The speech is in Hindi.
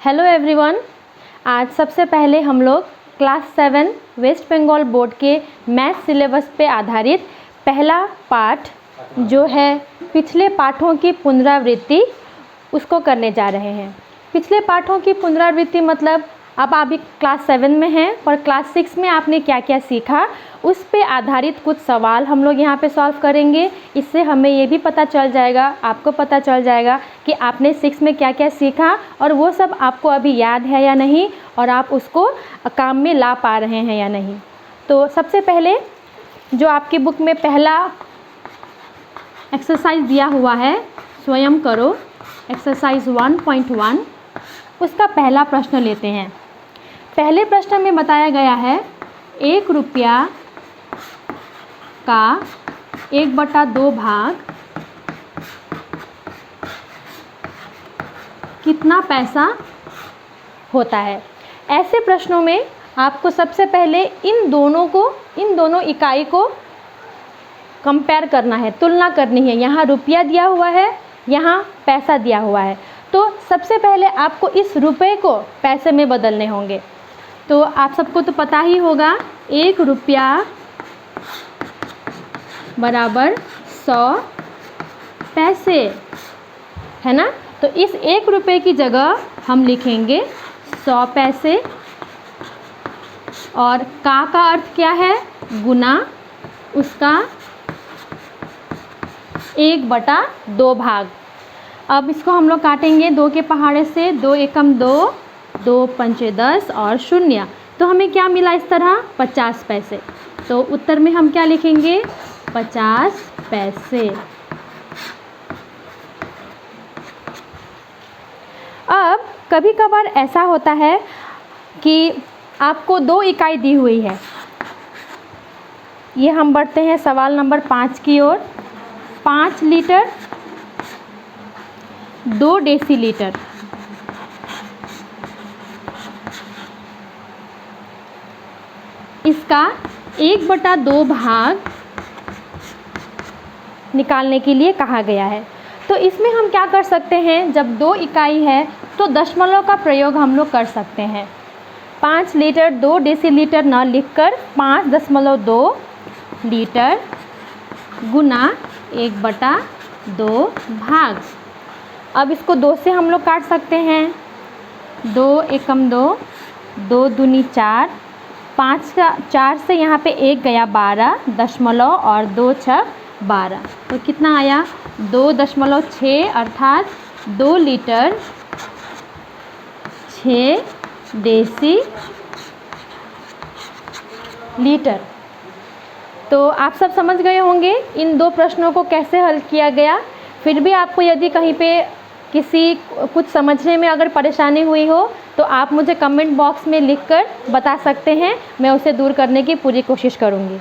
Hello everyone. आज सबसे पहले हम लोग क्लास 7 वेस्ट बंगाल बोर्ड के मैथ सिलेबस पे आधारित पहला पाठ जो है पिछले पाठों की पुनरावृत्ति उसको करने जा रहे हैं। पिछले पाठों की पुनरावृत्ति मतलब अब आप क्लास 7 में हैं और क्लास 6 में आपने क्या क्या सीखा उस पे आधारित कुछ सवाल हम लोग यहाँ पे सॉल्व करेंगे। इससे हमें ये भी पता चल जाएगा, आपको पता चल जाएगा कि आपने 6 में क्या क्या सीखा और वो सब आपको अभी याद है या नहीं और आप उसको काम में ला पा रहे हैं या नहीं। तो सबसे पहले जो आपकी बुक में पहला एक्सरसाइज दिया हुआ है स्वयं करो, एक्सरसाइज 1.1, उसका पहला प्रश्न लेते हैं। पहले प्रश्न में बताया गया है 1 रुपया का 1/2 भाग कितना पैसा होता है। ऐसे प्रश्नों में आपको सबसे पहले इन दोनों इकाई को कंपेयर करना है, तुलना करनी है। यहाँ रुपया दिया हुआ है, यहाँ पैसा दिया हुआ है, तो सबसे पहले आपको इस रुपये को पैसे में बदलने होंगे। तो आप सबको तो पता ही होगा 1 रुपया बराबर 100 पैसे, है ना। तो इस 1 रुपये की जगह हम लिखेंगे 100 पैसे और का अर्थ क्या है, गुना उसका 1/2 भाग। अब इसको हम लोग काटेंगे 2 के पहाड़े से, 2 एकम 2, 2 पंचे 10 और 0। तो हमें क्या मिला इस तरह 50 पैसे। तो उत्तर में हम क्या लिखेंगे 50 पैसे। अब कभी कभार ऐसा होता है कि आपको 2 इकाई दी हुई है। ये हम बढ़ते हैं सवाल नंबर 5 की ओर। 5 लीटर 2 डेसीलीटर, इसका 1/2 भाग निकालने के लिए कहा गया है। तो इसमें हम क्या कर सकते हैं, जब 2 इकाई है तो दशमलव का प्रयोग हम लोग कर सकते हैं। 5 लीटर 2 डेसीलीटर न लिखकर 5.2 लीटर गुना 1/2 भाग। अब इसको 2 से हम लोग काट सकते हैं। 2 एकम 2, 2 दूनी 4, 5 का 4 से यहाँ पे 1 गया 12 दशमलव और 2 छक 12। तो कितना आया 2.6 अर्थात 2 लीटर 6 डेसी लीटर। तो आप सब समझ गए होंगे इन 2 प्रश्नों को कैसे हल किया गया। फिर भी आपको यदि कहीं पे कुछ समझने में अगर परेशानी हुई हो तो आप मुझे कमेंट बॉक्स में लिखकर बता सकते हैं, मैं उसे दूर करने की पूरी कोशिश करूँगी।